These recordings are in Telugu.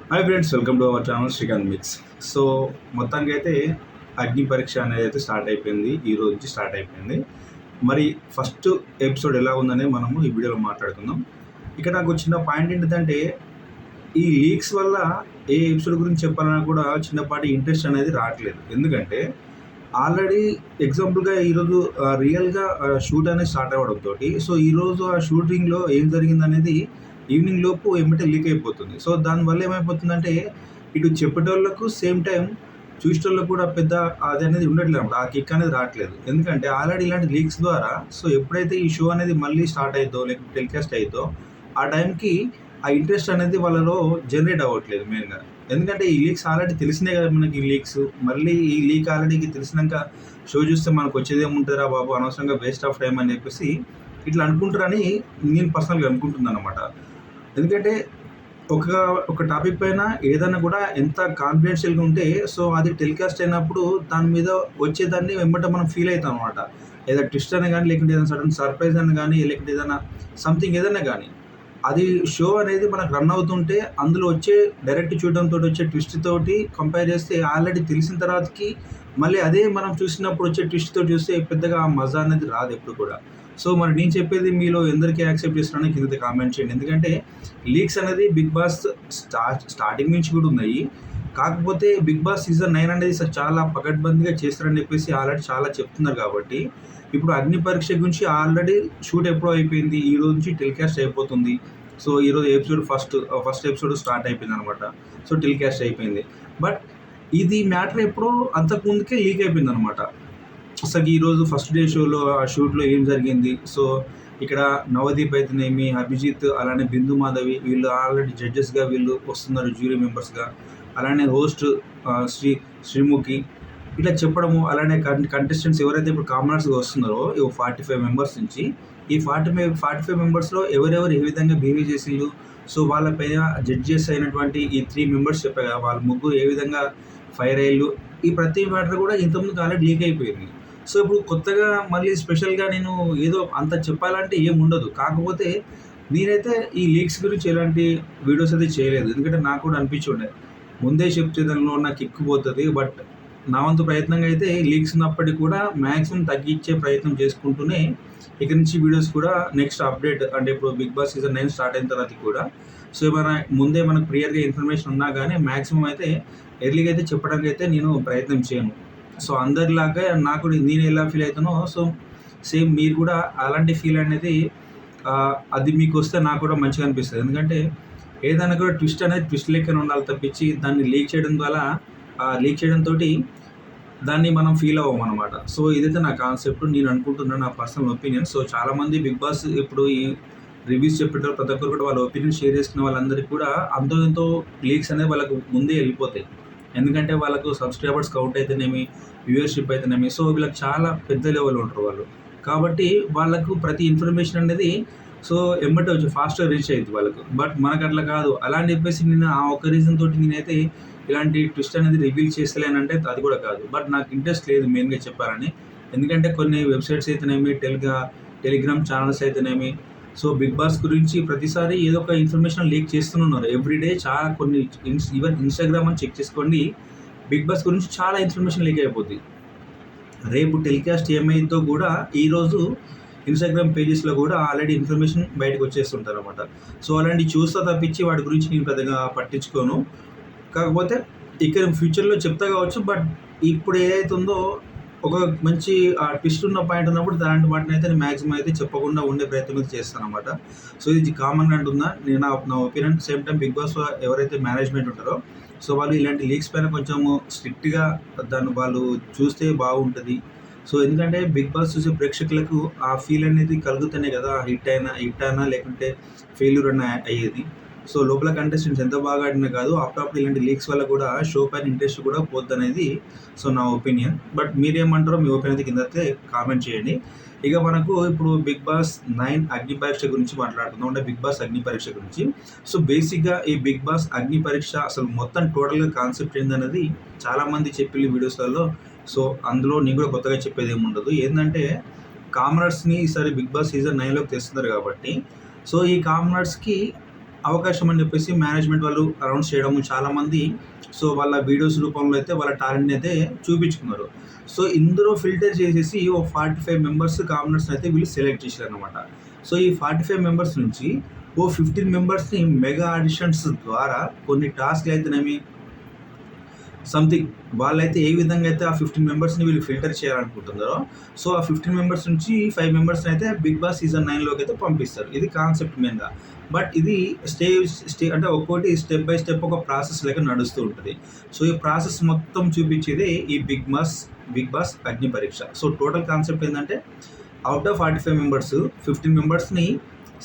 Hi friends, welcome to our channel Srikanth mix. So మొత్తానికి అయితే అగ్ని పరీక్ష అనేది అయితే స్టార్ట్ అయిపోయింది. ఈ రోజు నుంచి స్టార్ట్ అయిపోయింది. మరి ఫస్ట్ ఎపిసోడ్ ఎలా ఉందనే మనము ఈ వీడియోలో మాట్లాడుకుందాం. ఇక్కడ నాకు వచ్చిన పాయింట్ ఏంటిదంటే, ఈ లీక్స్ వల్ల ఏ ఎపిసోడ్ గురించి చెప్పాలన్నా కూడా చిన్నపాటి ఇంట్రెస్ట్ అనేది రావట్లేదు. ఎందుకంటే ఆల్రెడీ ఎగ్జాంపుల్గా ఈరోజు రియల్గా షూట్ అనేది స్టార్ట్ అవ్వడంతో, సో ఈరోజు ఆ షూటింగ్లో ఏం జరిగిందనేది ఈవినింగ్ లోపు ఏమిటో లీక్ అయిపోతుంది. సో దానివల్ల ఏమైపోతుందంటే, ఇటు చెప్పేటోళ్ళకు సేమ్ టైం చూసేటోళ్ళకు కూడా పెద్ద అది అనేది ఉండట్లేదు అన్నమాట. ఆ కిక్ అనేది రావట్లేదు. ఎందుకంటే ఆల్రెడీ ఇలాంటి లీక్స్ ద్వారా సో ఎప్పుడైతే ఈ షో అనేది మళ్ళీ స్టార్ట్ అవుతుందో లేకపోతే టెలికాస్ట్ అవుతుందో ఆ టైంకి ఆ ఇంట్రెస్ట్ అనేది వాళ్ళలో జనరేట్ అవ్వట్లేదు మెయిన్గా. ఎందుకంటే ఈ లీక్స్ ఆల్రెడీ తెలిసినాయి కదా మనకి. ఈ లీక్స్ మళ్ళీ ఈ లీక్ ఆల్రెడీ తెలిసినాక షో చూస్తే మనకు వచ్చేది ఏముంటుందిరా బాబు, అనవసరంగా వేస్ట్ ఆఫ్ టైం అని చెప్పేసి ఇట్లా అనుకుంటారని నేను పర్సనల్గా అనుకుంటున్నాను అనమాట. ఎందుకంటే ఒక ఒక టాపిక్ పైన ఏదైనా కూడా ఎంత కాన్ఫిడెన్షియల్గా ఉంటే సో అది టెలికాస్ట్ అయినప్పుడు దాని మీద వచ్చేదాన్ని వెంబట మనం ఫీల్ అవుతాం అనమాట. ఏదో ట్విస్ట్ అని కానీ, లేకుంటే ఏదైనా సడన్ సర్ప్రైజ్ అని కానీ, లేకుంటే ఏదైనా సంథింగ్ ఏదైనా కానీ, అది షో అనేది మనకు రన్ అవుతుంటే అందులో వచ్చే డైరెక్ట్ చూడడంతో వచ్చే ట్విస్ట్ తోటి కంపేర్ చేస్తే ఆల్రెడీ తెలిసిన తర్వాతకి మళ్ళీ అదే మనం చూసినప్పుడు వచ్చే ట్విస్ట్ తోటి చూస్తే పెద్దగా ఆ మజా అనేది రాదు ఎప్పుడు కూడా. సో మరి నేను చెప్పేది మీలో ఎందరికీ యాక్సెప్ట్ చేస్తున్నానో కింద కామెంట్ చేయండి. ఎందుకంటే లీక్స్ అనేది బిగ్ బాస్ స్టార్టింగ్ నుంచి కూడా ఉన్నాయి. కాకపోతే బిగ్ బాస్ సీజన్ 9 అనేది చాలా పకడ్బందీగా చేస్తారని చెప్పేసి ఆల్రెడీ చాలా చెప్తున్నారు. కాబట్టి ఇప్పుడు అగ్ని పరీక్ష గురించి ఆల్రెడీ షూట్ ఎప్పుడో అయిపోయింది. ఈ రోజు నుంచి టెలికాస్ట్ అయిపోతుంది. సో ఈరోజు ఎపిసోడ్ ఫస్ట్ ఎపిసోడ్ స్టార్ట్ అయిపోయింది అనమాట. సో టెలికాస్ట్ అయిపోయింది. బట్ ఇది మ్యాటర్ ఎప్పుడో అంతకుముందుకే లీక్ అయిపోయింది అనమాట. అసలు ఈరోజు ఫస్ట్ డే షోలో ఆ షూట్లో ఏం జరిగింది. సో ఇక్కడ నవదీప్ అయితేనేమి, అభిజిత్, అలానే బిందు మాధవి వీళ్ళు ఆల్రెడీ జడ్జెస్గా వీళ్ళు వస్తున్నారు, జ్యూరీ మెంబర్స్గా. అలానే హోస్ట్ శ్రీముఖి ఇట్లా చెప్పడము. అలానే కంటెస్టెంట్స్ ఎవరైతే ఇప్పుడు కామనర్స్గా వస్తున్నారో 45 మెంబర్స్ నుంచి ఈ 45 మెంబర్స్లో ఎవరెవరు ఏ విధంగా బిహేవ్ చేసిండ్రు, సో వాళ్ళ పైన జడ్జెస్ అయినటువంటి ఈ 3 మెంబర్స్ చెప్పారు కదా, వాళ్ళ ముగ్గురు ఏ విధంగా ఫైర్ అయ్యారు, ఈ ప్రతి మ్యాటర్ కూడా ఇంతకుముందు ఆల్రెడీ లీక్ అయిపోయింది. సో ఇప్పుడు కొత్తగా మళ్ళీ స్పెషల్గా నేను ఏదో అంత చెప్పాలంటే ఏం ఉండదు. కాకపోతే నేనైతే ఈ లీక్స్ గురించి ఎలాంటి వీడియోస్ అయితే చేయలేదు. ఎందుకంటే నాకు కూడా అనిపించుండే ముందే చెప్తే దానిలో నాకు ఎక్కిపోతుంది. బట్ నా వంతు ప్రయత్నంగా అయితే లీక్స్ ఉన్నప్పటికీ కూడా మ్యాక్సిమం తగ్గించే ప్రయత్నం చేసుకుంటూనే ఇక్కడి నుంచి వీడియోస్ కూడా నెక్స్ట్ అప్డేట్ అంటే ఇప్పుడు బిగ్ బాస్ సీజన్ 9 స్టార్ట్ అయిన తర్వాత కూడా సో ఏమైనా ముందే మనకు క్లియర్గా ఇన్ఫర్మేషన్ ఉన్నా కానీ మ్యాక్సిమం అయితే ఎర్లీగా అయితే చెప్పడానికి అయితే నేను ప్రయత్నం చేయను. సో అందరిలాగా నాకు నేను ఎలా ఫీల్ అవుతానో సో సేమ్ మీరు కూడా అలాంటి ఫీల్ అనేది అది మీకు వస్తే నాకు కూడా మంచిగా అనిపిస్తుంది. ఎందుకంటే ఏదైనా కూడా ట్విస్ట్ అనేది ట్విస్ట్ లెక్కనే ఉండాలి తప్పించి దాన్ని లీక్ చేయడం ద్వారా లీక్ చేయడంతో దాన్ని మనం ఫీల్ అవ్వం అనమాట. సో ఇదైతే నా కాన్సెప్ట్, నేను అనుకుంటున్నాను, నా పర్సనల్ ఒపీనియన్. సో చాలామంది బిగ్ బాస్ ఇప్పుడు ఈ రివ్యూస్ చెప్పేటప్పుడు ప్రతి ఒక్కరు కూడా వాళ్ళ ఒపీనియన్ షేర్ చేసుకునే వాళ్ళందరికీ కూడా అంతో ఎంతో లీక్స్ అనేవి వాళ్ళకు ముందే వెళ్ళిపోతాయి. ఎందుకంటే వాళ్ళకు సబ్స్క్రైబర్స్ కౌంట్ అయితేనేమి, వ్యూవర్షిప్ అయితేనేమి, సో వీళ్ళకి చాలా పెద్ద లెవెల్ ఉంటారు వాళ్ళు. కాబట్టి వాళ్ళకు ప్రతి ఇన్ఫర్మేషన్ అనేది సో ఎమ్మటే వచ్చి ఫాస్ట్గా రీచ్ అయ్యింది వాళ్ళకు. బట్ మనకు అట్లా కాదు. అలా అని చెప్పేసి నేను ఆ ఒక్క రీజన్ తోటి నేనైతే ఇలాంటి ట్విస్ట్ అనేది రివీల్ చేస్తలేనంటే అది కూడా కాదు. బట్ నాకు ఇంట్రెస్ట్ లేదు మెయిన్గా చెప్పాలని. ఎందుకంటే కొన్ని వెబ్సైట్స్ అయితేనేమి, టెలిగ్రామ్ ఛానల్స్ అయితేనేమి, సో బిగ్ బాస్ గురించి ప్రతిసారి ఏదో ఒక ఇన్ఫర్మేషన్ లీక్ చేస్తున్నారు ఎవ్రీడే. చాలా కొన్ని ఈవెన్ ఇన్స్టాగ్రామ్ అని చెక్ చేసుకోండి, బిగ్ బాస్ గురించి చాలా ఇన్ఫర్మేషన్ లీక్ అయిపోతుంది. రేపు టెలికాస్ట్ ఏమైందో కూడా ఈరోజు ఇన్స్టాగ్రామ్ పేజెస్లో కూడా ఆల్రెడీ ఇన్ఫర్మేషన్ బయటకు వచ్చేస్తుంటారు అనమాట. సో అలాంటివి చూస్తా తప్పించి వాటి గురించి నేను పెద్దగా పట్టించుకోను. కాకపోతే ఇక్కడ ఫ్యూచర్లో చెప్తా కావచ్చు. బట్ ఇప్పుడు ఏదైతే ఉందో ఒక మంచి ట్విస్ట్ ఉన్న పాయింట్ ఉన్నప్పుడు అలాంటి వాటిని అయితే నేను మ్యాక్సిమం అయితే చెప్పకుండా ఉండే ప్రయత్నం అయితే చేస్తాను అనమాట. సో ఇది కామన్ అంటుందా నేను నా opinion. Same time Bigg Boss ఎవరైతే మేనేజ్మెంట్ ఉంటారో సో వాళ్ళు ఇలాంటి లీక్స్ పైన కొంచెము స్ట్రిక్ట్గా దాన్ని వాళ్ళు చూస్తే బాగుంటుంది. సో ఎందుకంటే బిగ్ బాస్ చూసే ప్రేక్షకులకు ఆ ఫీల్ అనేది కలుగుతూనే కదా హిట్ అయినా లేకుంటే ఫెయిల్యూర్ అన్న అయ్యేది. సో లోపల కంటెస్టెంట్స్ ఎంత బాగా ఆడినా కాదు, అప్పుడప్పుడు ఇలాంటి లీక్స్ వల్ల కూడా షో పైన ఇంట్రెస్ట్ కూడా పోద్దనేది సో నా ఒపీనియన్. బట్ మీరేమంటారో మీ ఒపీనియన్ అయితే కింద కామెంట్ చేయండి. ఇక మనకు ఇప్పుడు బిగ్ బాస్ 9 అగ్ని పరీక్ష గురించి మాట్లాడుకుందాం. అంటే బిగ్ బాస్ అగ్ని పరీక్ష గురించి. సో బేసిక్గా ఈ బిగ్ బాస్ అగ్ని పరీక్ష అసలు మొత్తం టోటల్గా కాన్సెప్ట్ ఏందనేది చాలామంది చెప్పిన వీడియోస్లలో. సో అందులో నేను కూడా కొత్తగా చెప్పేది ఏమి ఉండదు. ఏంటంటే కామనర్స్ని ఈసారి బిగ్ బాస్ సీజన్ 9లోకి తెస్తున్నారు కాబట్టి సో ఈ కామనర్స్కి అవకాశం అని చెప్పేసి మేనేజ్మెంట్ వాళ్ళు అనౌన్స్ చేయడము చాలామంది సో వాళ్ళ వీడియోస్ రూపంలో అయితే వాళ్ళ టాలెంట్ని అయితే చూపించుకున్నారు. సో ఇందులో ఫిల్టర్ చేసేసి ఓ 45 మెంబర్స్ కామనర్స్ని అయితే వీళ్ళు సెలెక్ట్ చేశారనమాట. సో ఈ 45 మెంబర్స్ నుంచి ఓ 15 మెంబర్స్ని మెగా ఆడిషన్స్ ద్వారా కొన్ని టాస్క్లు అయితేనేమి సంథింగ్ వాళ్ళైతే ఏ విధంగా అయితే ఆ 15 మెంబర్స్ని వీళ్ళు ఫిల్టర్ చేయాలనుకుంటున్నారో సో ఆ 15 మెంబర్స్ నుంచి 5 మెంబర్స్ని అయితే బిగ్ బాస్ సీజన్ 9లోకి అయితే పంపిస్తారు. ఇది కాన్సెప్ట్ మెయిన్గా. బట్ ఇది స్టే అంటే ఒక్కోటి స్టెప్ బై స్టెప్ ఒక ప్రాసెస్ లాగా నడుస్తూ ఉంటుంది. సో ఈ ప్రాసెస్ మొత్తం చూపించేది ఈ బిగ్ బాస్ అగ్ని పరీక్ష. సో టోటల్ కాన్సెప్ట్ ఏంటంటే అవుట్ ఆఫ్ 45 మెంబర్స్ 15 మెంబర్స్ని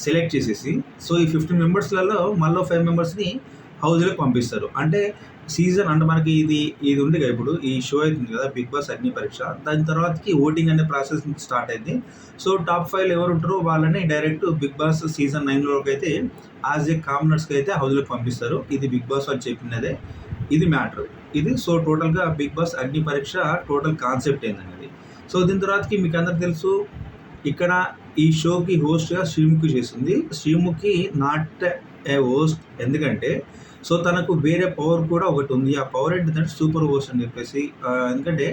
సెలెక్ట్ చేసేసి సో ఈ 15 మెంబర్స్లలో మళ్ళీ 5 మెంబర్స్ని హౌస్లోకి పంపిస్తారు. అంటే సీజన్ అంటే మనకి ఇది ఉంది కదా, ఇప్పుడు ఈ షో అవుతుంది కదా బిగ్ బాస్ అగ్ని పరీక్ష, దాని తర్వాతకి ఓటింగ్ అనే ప్రాసెస్ స్టార్ట్ అయింది. సో టాప్ 5 ఎవరు ఉంటారో వాళ్ళని డైరెక్ట్ బిగ్ బాస్ సీజన్ 9లోకి అయితే యాజ్ ఏ కామనర్స్కి అయితే హౌస్లోకి పంపిస్తారు. ఇది బిగ్ బాస్ వాళ్ళు చెప్పినదే, ఇది మ్యాటర్ ఇది. సో టోటల్గా బిగ్ బాస్ అగ్ని పరీక్ష టోటల్ కాన్సెప్ట్ ఏందనేది. సో దీని తర్వాతకి మీకు అందరికి తెలుసు ఇక్కడ ఈ షోకి హోస్ట్గా శ్రీముఖి చేస్తుంది. శ్రీముఖి నాట్ ఏ హోస్ట్, ఎందుకంటే సో తనకు వేరే పవర్ కూడా ఒకటి ఉంది. ఆ పవర్ ఏంటంటే సూపర్ హోస్ట్ అని చెప్పేసి. ఎందుకంటే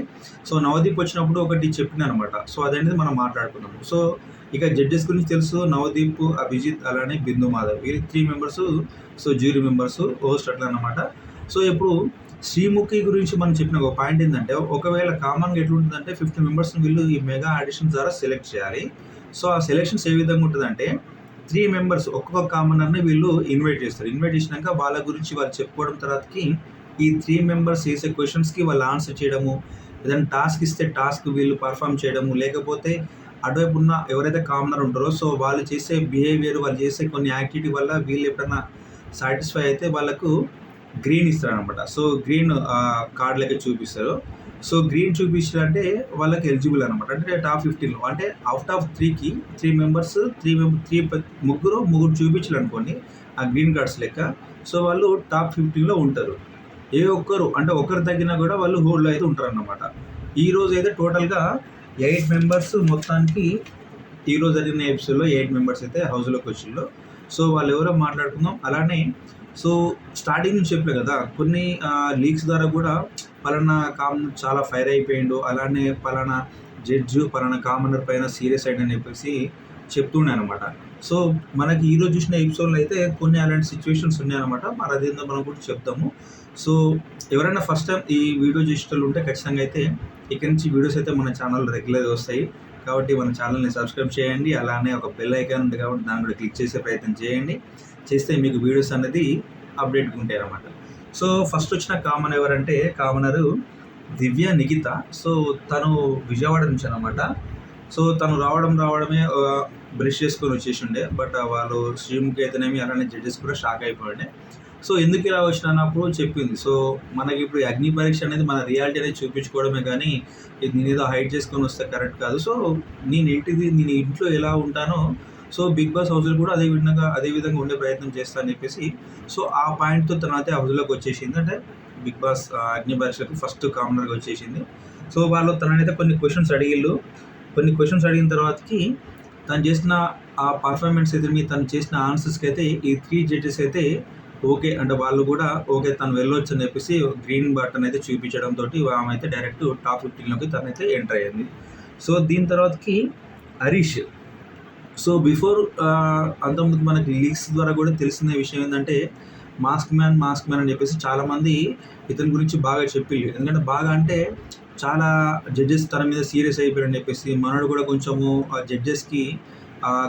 సో నవదీప్ వచ్చినప్పుడు ఒకటి చెప్పిన అనమాట. సో అదనేది మనం మాట్లాడుకున్నాము. సో ఇక జడ్జెస్ గురించి తెలుసు, నవదీప్, అభిజిత్, అలానే బిందు మాధవ్, వీళ్ళు 3 members so jury members, host అట్లా అనమాట. సో ఇప్పుడు శ్రీముఖి గురించి మనం చెప్పిన ఒక పాయింట్ ఏంటంటే ఒకవేళ కామన్గా ఎట్లుంటుందంటే 15 మెంబర్స్ని వీళ్ళు ఈ మెగా ఆడిషన్ ద్వారా సెలెక్ట్ చేయాలి. సో ఆ సెలెక్షన్స్ ఏ విధంగా ఉంటుందంటే 3 మెంబర్స్ ఒక్కొక్క కామనర్ని వీళ్ళు ఇన్వైట్ చేస్తారు. ఇన్వైట్ చేసినాక వాళ్ళ గురించి వాళ్ళు చెప్పుకోవడం తర్వాతకి ఈ 3 మెంబర్స్ చేసే క్వశ్చన్స్కి వాళ్ళు ఆన్సర్ చేయడము, ఏదైనా టాస్క్ ఇస్తే టాస్క్ వీళ్ళు పర్ఫామ్ చేయడము, లేకపోతే అటువైపు ఉన్న ఎవరైతే కామనర్ ఉంటారో సో వాళ్ళు చేసే బిహేవియర్, వాళ్ళు చేసే కొన్ని యాక్టివిటీ వల్ల వీళ్ళు ఎప్పుడైనా సాటిస్ఫై అయితే వాళ్ళకు గ్రీన్ ఇస్తారనమాట. సో గ్రీన్ కార్డ్ లెక్క చూపిస్తారు. సో గ్రీన్ చూపించాలంటే వాళ్ళకి ఎలిజిబుల్ అనమాట. అంటే టాప్ 15లో అంటే అవుట్ ఆఫ్ 3కి 3 మెంబర్స్ 3 ముగ్గురు చూపించాలనుకోండి ఆ గ్రీన్ కార్డ్స్ లెక్క. సో వాళ్ళు టాప్ 15లో ఉంటారు. ఏ ఒక్కరు అంటే ఒకరు తగ్గినా కూడా వాళ్ళు హోల్డ్లో అయితే ఉంటారన్నమాట. ఈరోజు అయితే టోటల్గా 8 మెంబర్స్ మొత్తానికి ఈరోజు జరిగిన ఎపిసోడ్లో 8 మెంబర్స్ అయితే హౌస్లోకి వచ్చిండ్రు. సో వాళ్ళు ఎవరో మాట్లాడుకుందాం. అలానే సో స్టార్టింగ్ నుంచి చెప్పలే కదా కొన్ని లీక్స్ ద్వారా కూడా పలానా కామనర్ చాలా ఫైర్ అయిపోయిండు, అలానే పలానా జడ్జు పలానా కామనర్ పైన సీరియస్ అయ్యిందని చెప్పేసి చెప్తుండే అనమాట. సో మనకి ఈరోజు చూసిన ఎపిసోడ్లో అయితే కొన్ని అలాంటి సిచ్యువేషన్స్ ఉన్నాయన్నమాట. మరి అదేందో మనం కూడా చెప్తాము. సో ఎవరైనా ఫస్ట్ టైం ఈ వీడియో చూసేటోళ్ళు ఉంటే ఖచ్చితంగా అయితే ఇక్కడి నుంచి వీడియోస్ అయితే మన ఛానల్ రెగ్యులర్గా వస్తాయి. కాబట్టి మన ఛానల్ని సబ్స్క్రైబ్ చేయండి. అలానే ఒక బెల్ ఐకాన్ ఉంది కాబట్టి దాన్ని కూడా క్లిక్ చేసే ప్రయత్నం చేయండి. చేస్తే మీకు వీడియోస్ అనేది అప్డేట్గా ఉంటాయి అన్నమాట. సో ఫస్ట్ వచ్చిన కామన్ ఎవరంటే కామనరు దివ్య నిఖిత. సో తను విజయవాడ నుంచి అనమాట. సో తను రావడమే బ్రష్ చేసుకొని వచ్చేసి ఉండే. బట్ వాళ్ళు శ్రీముఖి అయితేనేమి అలానే జడ్జెస్ కూడా షాక్ అయిపోయిండే. సో ఎందుకు ఇలా వచ్చినప్పుడు చెప్పింది. సో మనకి ఇప్పుడు అగ్ని పరీక్ష అనేది మన రియాలిటీ అనేది చూపించుకోవడమే, కానీ ఇది నేను ఏదో హైడ్ చేసుకొని వస్తే కరెక్ట్ కాదు. సో నేను ఇంట్లో ఎలా ఉంటానో సో బిగ్ బాస్ హౌస్లో కూడా అదే విధంగా ఉండే ప్రయత్నం చేస్తా అని చెప్పేసి సో ఆ పాయింట్తో తనైతే హౌస్లోకి వచ్చేసింది. అంటే బిగ్ బాస్ అగ్ని పరీక్షకి ఫస్ట్ కామనర్గా వచ్చేసింది. సో వాళ్ళు తననైతే కొన్ని క్వశ్చన్స్ అడిగిన తర్వాతకి తను చేసిన ఆ పర్ఫార్మెన్స్ అయితే తను చేసిన ఆన్సర్స్కి అయితే ఈ 3 జడ్జెస్ అయితే ఓకే అంటే వాళ్ళు కూడా ఓకే తను వెళ్ళొచ్చు అని చెప్పేసి గ్రీన్ బటన్ అయితే చూపించడంతో ఆమె అయితే డైరెక్ట్ టాప్ 15లోకి తనైతే ఎంటర్ అయ్యింది. సో దీని తర్వాతకి హరీష్. సో బిఫోర్ అంతకుముందు మనకి లీక్స్ ద్వారా కూడా తెలిసిన విషయం ఏంటంటే మాస్క్ మ్యాన్ అని చెప్పేసి చాలామంది ఇతని గురించి బాగా చెప్పిళ్ళు. ఎందుకంటే బాగా అంటే చాలా జడ్జెస్ తన మీద సీరియస్ అయిపోయారని చెప్పేసి మనోడు కూడా కొంచెము ఆ జడ్జెస్కి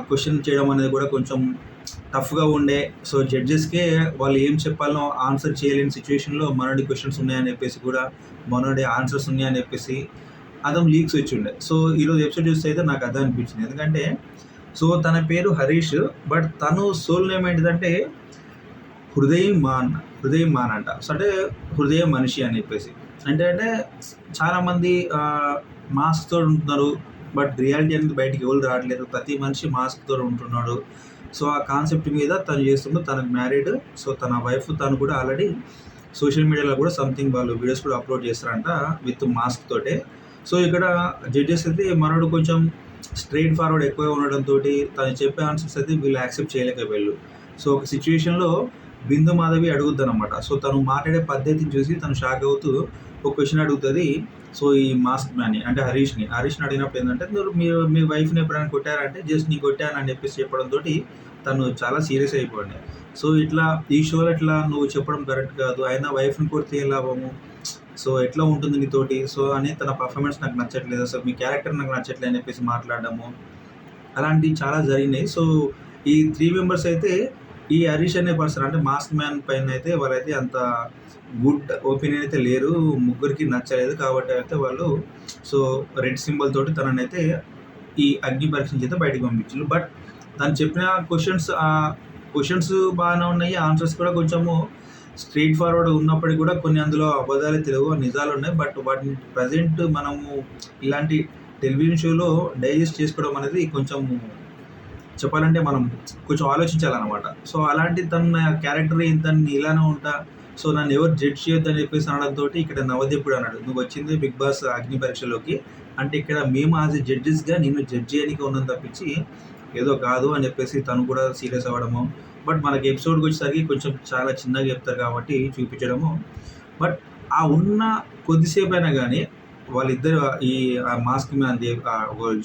క్వశ్చన్ చేయడం అనేది కూడా కొంచెం టఫ్గా ఉండే. సో జడ్జెస్కే వాళ్ళు ఏం చెప్పాలో ఆన్సర్ చేయలేని సిచ్యువేషన్లో మనోడి క్వశ్చన్స్ ఉన్నాయని చెప్పేసి కూడా మనోడి ఆన్సర్స్ ఉన్నాయని చెప్పేసి అతను లీక్స్ వచ్చి ఉండే. సో ఈరోజు ఎపిసోడ్ చూస్తే అయితే నాకు అదే అనిపించింది. ఎందుకంటే సో తన పేరు హరీష్, బట్ తను సోల్ నేమ్ ఏంటిదంటే హృదయం మాన్ అంట. సో అంటే హృదయం మనిషి అని చెప్పేసి అంటే చాలామంది మాస్క్తో ఉంటున్నారు, బట్ రియాలిటీ అనేది బయటికి ఎవరు రావట్లేదు. ప్రతి మనిషి మాస్క్తో ఉంటున్నాడు. సో ఆ కాన్సెప్ట్ మీద తను చేస్తుందో తనకు మ్యారీడ్. సో తన వైఫ్ తను కూడా ఆల్రెడీ సోషల్ మీడియాలో కూడా సంథింగ్ వాళ్ళు వీడియోస్ కూడా అప్లోడ్ చేస్తారంట విత్ మాస్క్ తోటే. సో ఇక్కడ జడ్జెస్ అయితే మనోడు కొంచెం స్ట్రైట్ ఫార్వర్డ్ ఎక్కువ ఉండడంతో తను చెప్పే ఆన్సర్స్ అయితే వీళ్ళు యాక్సెప్ట్ చేయలేకపోయారు. సో ఒక సిచ్యువేషన్లో బిందు మాధవి అడుగుద్దనమాట. సో తను మాట్లాడే పద్ధతిని చూసి తను షాక్ అవుతూ ఒక క్వశ్చన్ అడుగుతుంది. సో ఈ మాస్క్ మ్యాన్ని అంటే హరీష్ని అడిగినప్పుడు ఏంటంటే, మీరు మీ వైఫ్ని ఎప్పుడైనా కొట్టారంటే జస్ట్ నీ కొట్టాను అని చెప్పేసి చెప్పడంతో తను చాలా సీరియస్ అయిపోయింది. సో ఇట్లా ఈ షోలో ఇట్లా నువ్వు చెప్పడం కరెక్ట్ కాదు, అయినా వైఫ్ని కొడితే ఏం లాభము, సో ఎట్లా ఉంటుంది నీతోటి, సో అని తన పర్ఫార్మెన్స్ నాకు నచ్చట్లేదు, అసలు మీ క్యారెక్టర్ నాకు నచ్చట్లేదు అని చెప్పేసి మాట్లాడడము అలాంటివి చాలా జరిగినాయి. సో ఈ 3 మెంబర్స్ అయితే ఈ హరీష్ అనే పర్సన్ అంటే మాస్క్ మ్యాన్ పైన అయితే వాళ్ళైతే అంత గుడ్ ఒపీనియన్ అయితే లేరు, ముగ్గురికి నచ్చలేదు. కాబట్టి అయితే వాళ్ళు సో రెడ్ సింబల్ తోటి తననైతే ఈ అగ్ని పరీక్ష నుంచి అయితే బయటకు పంపించారు. బట్ తను చెప్పిన క్వశ్చన్స్ బాగానే ఉన్నాయి, ఆన్సర్స్ కూడా కొంచెము స్ట్రెయిట్ ఫార్వర్డ్ ఉన్నప్పటికీ కూడా కొన్ని అందులో అబద్ధాలు తెలియవు, నిజాలు ఉన్నాయి. బట్ వాటిని ప్రజెంట్ మనము ఇలాంటి టెలివిజన్ షోలో డైజెస్ట్ చేసుకోవడం అనేది కొంచెం చెప్పాలంటే మనం కొంచెం ఆలోచించాలన్నమాట. సో అలాంటి తన క్యారెక్టర్ తను ఇలానే ఉంటా, సో నన్ను ఎవరు జడ్జ్ చేయొద్దు అని చెప్పేసి అనడంతో ఇక్కడ నవదీపుడు అన్నాడు, నువ్వు వచ్చింది బిగ్ బాస్ అగ్ని పరీక్షలోకి, అంటే ఇక్కడ మేము యాజ్ ఎ జడ్జెస్గా నిన్ను జడ్జ్ చేయడానికి ఉన్నాం తప్పించి ఏదో కాదు అని చెప్పేసి తను కూడా సీరియస్ అవ్వడము. బట్ మనకి ఎపిసోడ్కి వచ్చేసరికి కొంచెం చాలా చిన్నగా చెప్తారు కాబట్టి చూపించడము. బట్ ఆ ఉన్న కొద్దిసేపు అయినా కానీ వాళ్ళిద్దరు ఈ మాస్క్ మ్యాన్ది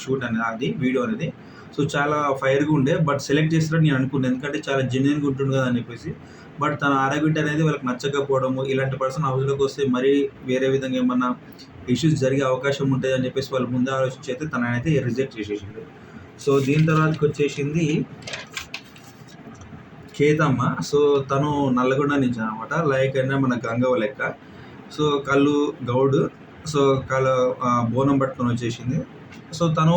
షూట్ అనేది అది వీడియో అనేది సో చాలా ఫైర్గా ఉండే. బట్ సెలెక్ట్ చేస్తారని నేను అనుకున్నాను, ఎందుకంటే చాలా జెన్యున్గా ఉంటుంది కదా అని చెప్పేసి. బట్ తన ఆరోగ్యం అనేది వాళ్ళకి నచ్చకపోవడము, ఇలాంటి పర్సన్ హౌస్లోకి వస్తే మరీ వేరే విధంగా ఏమన్నా ఇష్యూస్ జరిగే అవకాశం ఉంటుంది అని చెప్పేసి వాళ్ళు ముందే ఆలోచించి అయితే తననైతే రిజెక్ట్ చేసేసిండు. సో దీని తర్వాతకి వచ్చేసింది కేతమ్మ. సో తను నల్లగొండ నుంచి అనమాట, లైక్ అయినా మన గంగవ్వ లెక్క. సో కళ్ళు గౌడ్, సో బోనం పట్టుకొని వచ్చేసింది. సో తను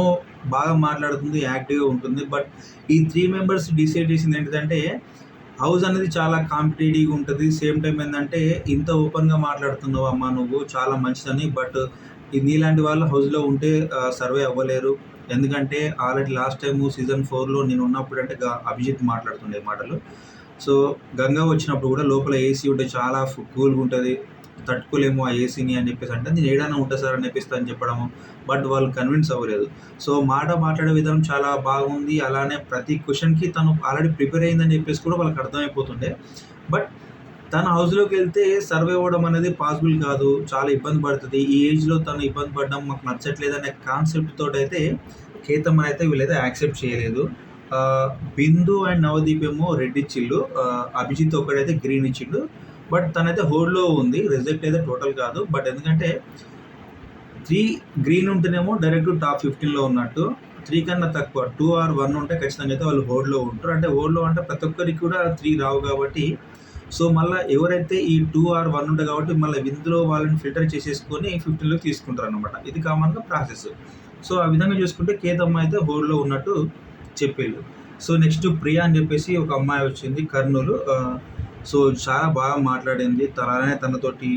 బాగా మాట్లాడుతుంది, యాక్టివ్గా ఉంటుంది. బట్ ఈ 3 మెంబర్స్ డిసైడ్ చేసింది ఏంటంటే హౌస్ అనేది చాలా కాంపిటేటివ్గా ఉంటుంది. సేమ్ టైం ఏంటంటే ఇంత ఓపెన్గా మాట్లాడుతున్నావు అమ్మ నువ్వు చాలా మంచిదని, బట్ నీలాంటి వాళ్ళు హౌస్లో ఉంటే సర్వే అవ్వలేరు. ఎందుకంటే ఆల్రెడీ లాస్ట్ టైము సీజన్ 4లో నేను ఉన్నప్పుడు అంటే అభిజిత్ మాట్లాడుతుండే మాటలు. సో గంగా వచ్చినప్పుడు కూడా లోపల ఏసీ ఉంటే చాలా కూల్గా ఉంటుంది, తట్టుకోలేము ఆ ఏసీని అని చెప్పేసి అంటే నేను ఏడైనా ఉంటుంది సార్ అని చెప్పేసి అని చెప్పడము. బట్ వాళ్ళు కన్విన్స్ అవ్వలేదు. సో మాట్లాడే విధానం చాలా బాగుంది. అలానే ప్రతి క్వశ్చన్కి తను ఆల్రెడీ ప్రిపేర్ అయిందని చెప్పేసి కూడా వాళ్ళకి అర్థమైపోతుండే. బట్ తన హౌస్లోకి వెళ్తే సర్వే అవ్వడం అనేది పాసిబుల్ కాదు, చాలా ఇబ్బంది పడుతుంది. ఈ ఏజ్లో తను ఇబ్బంది పడడం మాకు నచ్చట్లేదు అనే కాన్సెప్ట్ తోటి అయితే కేతమ్మని అయితే వీళ్ళైతే యాక్సెప్ట్ చేయలేదు. బిందు అండ్ నవదీప్ ఏమో రెడ్ ఇచ్చిళ్ళు, అభిజిత్ ఒకడైతే గ్రీన్ ఇచ్చిండు. బట్ తనైతే హోల్డ్లో ఉంది, రిజెక్ట్ అయితే టోటల్ కాదు. బట్ ఎందుకంటే 3 గ్రీన్ ఉంటేనేమో డైరెక్ట్ టాప్ 15లో ఉన్నట్టు, 3 కన్నా తక్కువ 2 or 1 ఉంటే ఖచ్చితంగా అయితే వాళ్ళు హోల్డ్లో ఉంటారు. అంటే హోల్డ్లో అంటే ప్రతి ఒక్కరికి కూడా 3 రావు కాబట్టి సో మళ్ళీ ఎవరైతే ఈ 2 or 1 ఉంటాయి కాబట్టి మళ్ళీ ఇందులో వాళ్ళని ఫిల్టర్ చేసేసుకొని 15లోకి తీసుకుంటారు అనమాట. ఇది కామన్గా ప్రాసెస్. సో ఆ విధంగా చూసుకుంటే కేతమ్మ అయితే హోల్డ్లో ఉన్నట్టు చెప్పేళ్ళు. సో నెక్స్ట్ ప్రియా అని చెప్పేసి ఒక అమ్మాయి వచ్చింది కర్నూలు. సో చాలా బాగా మాట్లాడింది. అలానే తనతోటి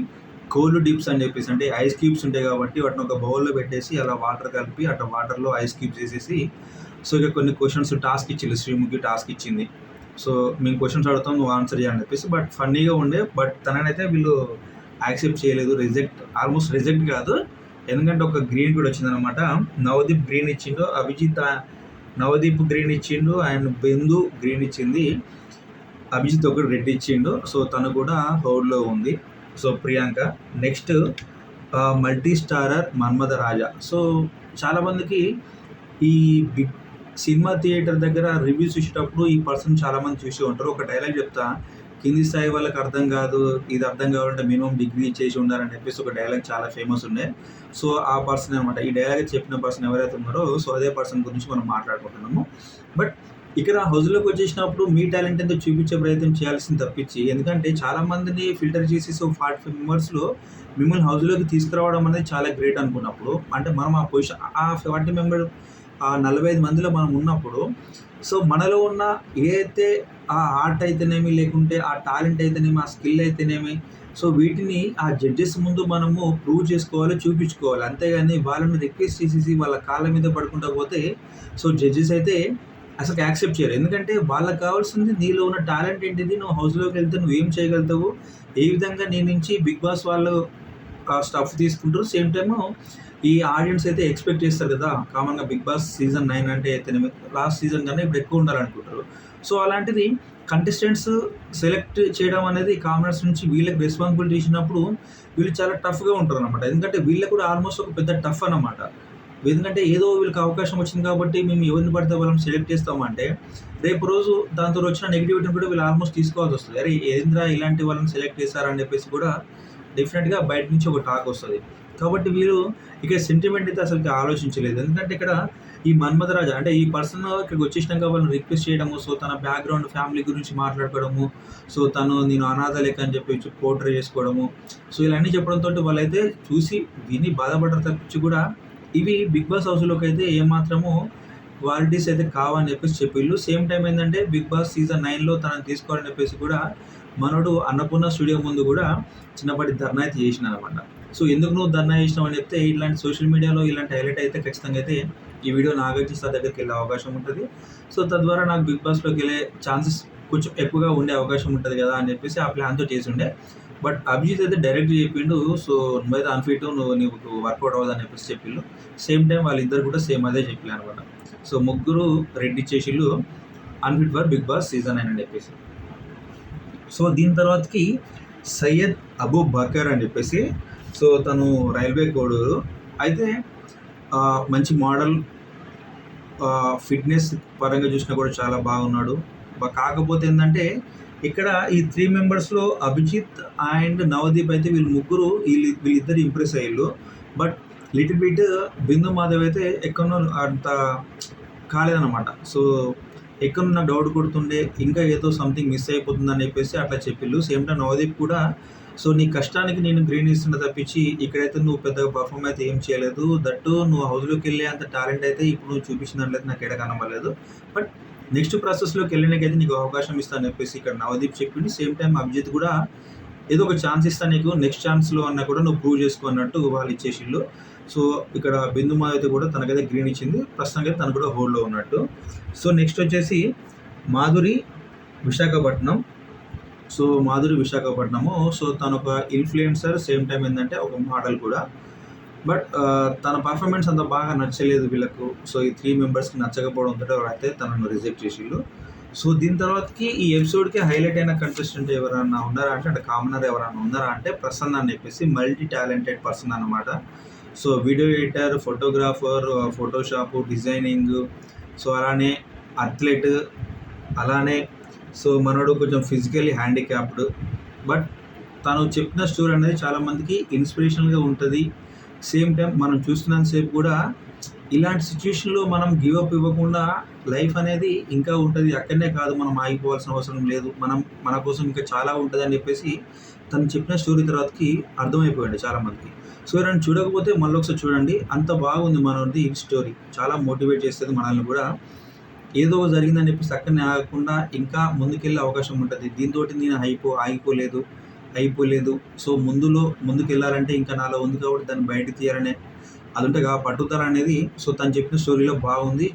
కోల్డ్ డిప్స్ అని చెప్పేసి అంటే ఐస్ క్యూబ్స్ ఉంటాయి కాబట్టి వాటిని ఒక బౌల్లో పెట్టేసి అలా వాటర్ కలిపి అట్లా వాటర్లో ఐస్ క్యూబ్స్ వేసేసి సో ఇక కొన్ని క్వశ్చన్స్ టాస్క్ ఇచ్చింది, శ్రీముఖి టాస్క్ ఇచ్చింది. సో మేము క్వశ్చన్స్ అడుగుతాం నువ్వు ఆన్సర్ చేయాలని చెప్పేసి. బట్ ఫన్నీగా ఉండే. బట్ తననైతే వీళ్ళు యాక్సెప్ట్ చేయలేదు, ఆల్మోస్ట్ రిజెక్ట్ కాదు. ఎందుకంటే ఒక గ్రీన్ కూడా వచ్చిందనమాట. నవదీప్ గ్రీన్ ఇచ్చిండు, నవదీప్ గ్రీన్ ఇచ్చిండు అండ్ బిందు గ్రీన్ ఇచ్చింది, అభిజిత్ ఒకటి రెడ్ ఇచ్చిండు. సో తను కూడా హోల్డ్లో ఉంది. So Priyanka next multi starrer Manmatha Raja. So చాలామందికి ఈ బిగ్ సినిమా థియేటర్ దగ్గర రివ్యూస్ చూసేటప్పుడు ఈ పర్సన్ చాలామంది చూసి ఉంటారు. ఒక డైలాగ్ చెప్తా, కింది స్థాయి వాళ్ళకి అర్థం కాదు, ఇది అర్థం కావాలంటే మినిమం డిగ్రీ చేసి ఉండాలని చెప్పేసి ఒక డైలాగ్ చాలా ఫేమస్ ఉండే. సో ఆ పర్సన్ అనమాట, ఈ డైలాగ్ చెప్పిన పర్సన్ ఎవరైతే ఉన్నారో సో అదే పర్సన్ గురించి మనం మాట్లాడుకుంటున్నాము. బట్ ఇక్కడ హౌస్లోకి వచ్చేసినప్పుడు మీ టాలెంట్ ఎంతో చూపించే ప్రయత్నం చేయాల్సింది తప్పించి, ఎందుకంటే చాలామందిని ఫిల్టర్ చేసి సో 45 మెంబర్స్లో మిమ్మల్ని హౌస్లోకి తీసుకురావడం అనేది చాలా గ్రేట్ అనుకున్నప్పుడు, అంటే మనం ఆ పొజిషన్ ఆ 40 మెంబర్ 45 మందిలో మనం ఉన్నప్పుడు సో మనలో ఉన్న ఏదైతే ఆ ఆర్ట్ అయితేనేమి, లేకుంటే ఆ టాలెంట్ అయితేనేమి, ఆ స్కిల్ అయితేనేమి, సో వీటిని ఆ జడ్జెస్ ముందు మనము ప్రూవ్ చేసుకోవాలి, చూపించుకోవాలి. అంతేగాని వాళ్ళని రిక్వెస్ట్ చేసేసి వాళ్ళ కాళ్ళ మీద పడుకుంటా పోతే సో జడ్జెస్ అయితే అసలు యాక్సెప్ట్ చేయరు. ఎందుకంటే వాళ్ళకి కావాల్సింది నీలో ఉన్న టాలెంట్ ఏంటిది, నువ్వు హౌస్లోకి వెళ్తే నువ్వు ఏం చేయగలుగుతావు, ఏ విధంగా నీ నుంచి బిగ్ బాస్ వాళ్ళు స్టఫ్ తీసుకుంటారు. సేమ్ టైము ఈ ఆడియన్స్ అయితే ఎక్స్పెక్ట్ చేస్తారు కదా, కామన్గా బిగ్ బాస్ సీజన్ 9 అంటే అయితేనేమి లాస్ట్ సీజన్ కన్నా ఇప్పుడు ఎక్కువ ఉండాలనుకుంటారు. సో అలాంటిది కంటెస్టెంట్స్ సెలెక్ట్ చేయడం అనేది కామనర్స్ నుంచి వీళ్ళకి రెస్పాన్సిబిలిటీ ఇచ్చినప్పుడు వీళ్ళు చాలా టఫ్గా ఉంటారు అనమాట. ఎందుకంటే వీళ్ళకి కూడా ఆల్మోస్ట్ ఒక పెద్ద టఫ్ అన్నమాట. ఎందుకంటే ఏదో వీళ్ళకి అవకాశం వచ్చింది కాబట్టి మేము ఎవరిని పడితే వాళ్ళని సెలెక్ట్ చేస్తామంటే రేపు రోజు దాంతో వచ్చిన నెగిటివిటీని కూడా వీళ్ళు ఆల్మోస్ట్ తీసుకోవాల్సి వస్తుంది. అరే ఏంద్రా ఇలాంటి వాళ్ళని సెలెక్ట్ చేశారని చెప్పేసి కూడా డెఫినెట్గా బయట నుంచి ఒక టాక్ వస్తుంది. కాబట్టి వీళ్ళు ఇక్కడ సెంటిమెంట్ అయితే అసలు ఆలోచించలేదు. ఎందుకంటే ఇక్కడ ఈ మన్మథరాజా అంటే ఈ పర్సన్ ఇక్కడికి వచ్చేసినాక వాళ్ళని రిక్వెస్ట్ చేయడము, సో తన బ్యాక్గ్రౌండ్ ఫ్యామిలీ గురించి మాట్లాడుకోవడము, సో నేను అనాథ లెక్క అని చెప్పి పోర్ట్రే చేసుకోవడము, సో ఇవన్నీ చెప్పడంతో వాళ్ళైతే చూసి విని బాధపడరు తప్పించి కూడా ఇవి బిగ్ బాస్ హౌస్లోకి అయితే ఏమాత్రము క్వాలిటీస్ అయితే కావని చెప్పేసి చెప్పిళ్ళు. సేమ్ టైం ఏంటంటే బిగ్ బాస్ సీజన్ 9లో తనని తీసుకోవాలని చెప్పేసి కూడా మనోడు అన్నపూర్ణ స్టూడియో ముందు కూడా చిన్నపాటి ధర్నా అయితే చేసిన అనమాట. సో ఎందుకు నువ్వు ధర్నా చేసినావు అని చెప్తే ఇలాంటి సోషల్ మీడియాలో ఇలాంటి హైలైట్ అయితే ఖచ్చితంగా అయితే ఈ వీడియో నాగార్జున సార్ దగ్గరికి వెళ్ళే అవకాశం ఉంటుంది. సో తద్వారా నాకు బిగ్ బాస్లోకి వెళ్ళే ఛాన్సెస్ కొంచెం ఎక్కువగా ఉండే అవకాశం ఉంటుంది కదా అని చెప్పేసి ఆ ప్లాన్తో చేసి ఉండే. బట్ అభిజిత్ అయితే డైరెక్ట్ చెప్పిండు, సో నువ్వైతే అన్ఫిట్ నీకు వర్కౌట్ అవ్వదు అని చెప్పేసి చెప్పిండు. సేమ్ టైం వాళ్ళిద్దరు కూడా సేమ్ అదే చెప్పిల్లు అనమాట. సో ముగ్గురు రెడ్ ఇచ్చేసిళ్ళు unfit for Bigg Boss season 9 అని చెప్పేసి. సో దీని తర్వాతకి సయ్యద్ అబూ బకర్ అని చెప్పేసి, సో తను రైల్వే కోడూరు అయితే మంచి మోడల్, ఫిట్నెస్ పరంగా చూసినా కూడా చాలా బాగున్నాడు. కాకపోతే ఏంటంటే ఇక్కడ ఈ 3 మెంబర్స్లో అభిజిత్ అండ్ నవదీప్ అయితే వీళ్ళిద్దరు ఇంప్రెస్ అయ్యారు. బట్ లిటిల్ బిట్ బిందు మాధవ్ అయితే ఎక్కడో అంత కాలేదన్నమాట. సో ఎక్కడ నాకు డౌట్ కొడుతుండే, ఇంకా ఏదో సంథింగ్ మిస్ అయిపోతుందని చెప్పేసి అట్లా చెప్పిళ్ళు. సేమ్ టైం నవదీప్ కూడా సో నీ కష్టానికి నేను గ్రీన్ ఇస్తున్నా తప్పించి ఇక్కడైతే నువ్వు పెద్దగా పర్ఫామ్ అయితే ఏం చేయలేదు, దట్టు నువ్వు హౌస్లోకి వెళ్ళే అంత టాలెంట్ అయితే ఇప్పుడు నువ్వు చూపించినట్లయితే నాకు ఎక్కడ కనబడలేదు, బట్ నెక్స్ట్ ప్రాసెస్లోకి వెళ్ళినాకైతే నీకు అవకాశం ఇస్తాను చెప్పేసి ఇక్కడ నవదీప్ చెప్పింది. సేమ్ టైం అభిజిత్ కూడా ఏదో ఒక ఛాన్స్ ఇస్తాను నీకు, నెక్స్ట్ ఛాన్స్లో అన్నా కూడా నువ్వు ప్రూవ్ చేసుకో అన్నట్టు వాళ్ళు ఇచ్చేసిళ్ళు. సో ఇక్కడ బిందు మాధవ్ కూడా తనకైతే గ్రీన్ ఇచ్చింది, ప్రస్తుతానికి తను కూడా హోల్డ్లో ఉన్నట్టు. సో నెక్స్ట్ వచ్చేసి మాధురి విశాఖపట్నం. సో మాధురి విశాఖపట్నము, సో తను ఒక ఇన్ఫ్లుయెన్సర్, సేమ్ టైం ఏంటంటే ఒక మోడల్ కూడా. బట్ తన పర్ఫార్మెన్స్ అంత బాగా నచ్చలేదు వీళ్ళకు. సో ఈ 3 మెంబర్స్కి నచ్చకపోవడంతో అయితే తనను రిజెక్ట్ చేసిళ్ళు. సో దీని తర్వాతకి ఈ ఎపిసోడ్కి హైలైట్ అయిన కంటెస్టెంట్ ఎవరన్నా ఉన్నారా అంటే కామనర్ ఎవరన్నా ఉన్నారా అంటే ప్రసన్న అని చెప్పేసి మల్టీ టాలెంటెడ్ పర్సన్ అనమాట. So video editor, photographer, Photoshop, designing, so అలానే అథ్లెట్, అలానే సో మనోడు కొంచెం ఫిజికల్లీ హ్యాండిక్యాప్డ్. బట్ తను చెప్పిన స్టోరీ అనేది చాలామందికి ఇన్స్పిరేషనల్గా ఉంటుంది. సేమ్ టైం మనం చూస్తున్నంతసేపు కూడా ఇలాంటి సిచ్యువేషన్లో మనం గివప్ ఇవ్వకుండా లైఫ్ అనేది ఇంకా ఉంటుంది, అక్కడనే కాదు మనం ఆగిపోవాల్సిన అవసరం లేదు, మన కోసం ఇంకా చాలా ఉంటుంది అని చెప్పేసి తను చెప్పిన స్టోరీ తర్వాతకి అర్థమైపోయింది చాలామందికి. సో ఎవరైనా చూడకపోతే మళ్ళీ ఒకసారి చూడండి, అంత బాగుంది మనది ఈ స్టోరీ, చాలా మోటివేట్ చేస్తుంది మనల్ని కూడా. ఏదో జరిగిందని చెప్పేసి అక్కడనే ఆగకుండా ఇంకా ముందుకెళ్ళే అవకాశం ఉంటుంది. దీంతో నేను అయిపోలేదు, సో ముందుకెళ్ళాలంటే ఇంకా నాలో ఉంది కాబట్టి దాన్ని బయట తీయాలనే అది ఉంటే పట్టుదల అనేది సో తను చెప్పిన స్టోరీలో బాగుంది.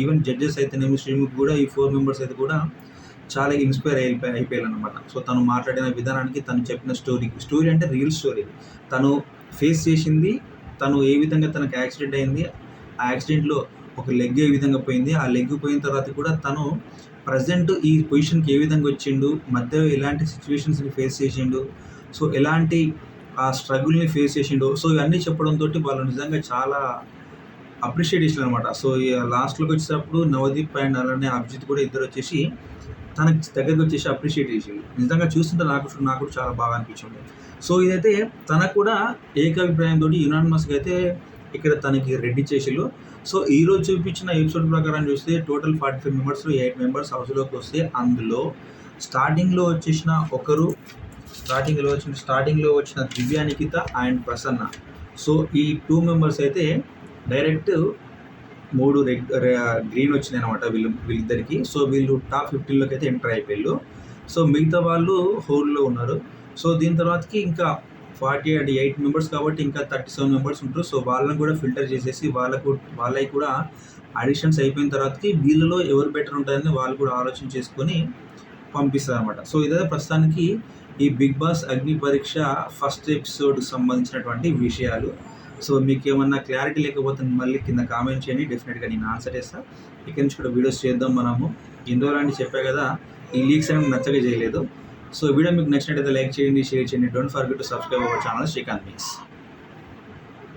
ఈవెన్ జడ్జెస్ అయితేనేమి శ్రీముఖ్ కూడా ఈ 4 మెంబర్స్ అయితే కూడా చాలా ఇన్స్పైర్ అయిపోయారు అనమాట. సో తను మాట్లాడిన విధానానికి, తను చెప్పిన స్టోరీ అంటే రియల్ స్టోరీ, తను ఫేస్ చేసింది, తను ఏ విధంగా తనకు యాక్సిడెంట్ అయింది, ఆ యాక్సిడెంట్లో ఒక లెగ్ ఏ విధంగా పోయింది, ఆ లెగ్ పోయిన తర్వాత కూడా తను ప్రజెంట్ ఈ పొజిషన్కి ఏ విధంగా వచ్చిండు, మధ్యలో ఎలాంటి సిచ్యువేషన్స్ని ఫేస్ చేసిండు, సో ఎలాంటి ఆ స్ట్రగుల్ని ఫేస్ చేసిండు, సో ఇవన్నీ చెప్పడంతో వాళ్ళు నిజంగా చాలా అప్రిషియేట్ చేసారు అనమాట. సో లాస్ట్లోకి వచ్చేటప్పుడు నవదీప్ అండ్ అలానే అభిజిత్ కూడా ఇద్దరు వచ్చేసి తనకి దగ్గరికి వచ్చేసి అప్రిషియేట్ చేసిండు. నిజంగా చూస్తుంటే నాకు కూడా చాలా బాగా అనిపించింది. సో ఇదైతే తనకు కూడా ఏకాభిప్రాయంతో యునానిమస్గా అయితే ఇక్కడ తనకి రెడీ చేసిళ్ళు. సో ఈరోజు చూపించిన ఎపిసోడ్ ప్రకారం చూస్తే టోటల్ 45 మెంబర్స్లో 8 మెంబర్స్ హౌస్లోకి వస్తే అందులో స్టార్టింగ్లో వచ్చిన దివ్య నిఖిత అండ్ ప్రసన్న. సో ఈ 2 మెంబర్స్ అయితే డైరెక్ట్ 3 గ్రీన్ వచ్చినాయి అనమాట వీళ్ళిద్దరికి. సో వీళ్ళు టాప్ 15లోకి అయితే ఎంటర్ అయిపోయారు. సో మిగతా వాళ్ళు హోల్డ్లో ఉన్నారు. సో దీని తర్వాతకి ఇంకా 48 మెంబర్స్ కాబట్టి ఇంకా 37 మెంబర్స్ ఉంటారు. సో వాళ్ళని కూడా ఫిల్టర్ చేసేసి వాళ్ళకి కూడా అడిషన్స్ అయిపోయిన తర్వాతకి వీళ్ళలో ఎవరు బెటర్ ఉంటారని వాళ్ళు కూడా ఆలోచన చేసుకొని పంపిస్తారు అనమాట. సో ఇదైతే ప్రస్తుతానికి ఈ బిగ్ బాస్ అగ్ని పరీక్ష ఫస్ట్ ఎపిసోడ్కి సంబంధించినటువంటి విషయాలు. సో మీకు ఏమన్నా క్లారిటీ లేకపోతే మళ్ళీ కింద కామెంట్ చేయండి, డెఫినెట్గా నేను ఆన్సర్ చేస్తాను. ఇక్కడి నుంచి కూడా వీడియోస్ చేద్దాం మనము. ఎన్ని రోజులు చెప్పా కదా, ఈ లీక్స్ అనేవి నచ్చగా చేయలేదు. సో వీడియో మీకు నచ్చినట్టయితే లైక్ చేయండి, షేర్ చేయండి. Don't forget to subscribe our channel Srikanth mix.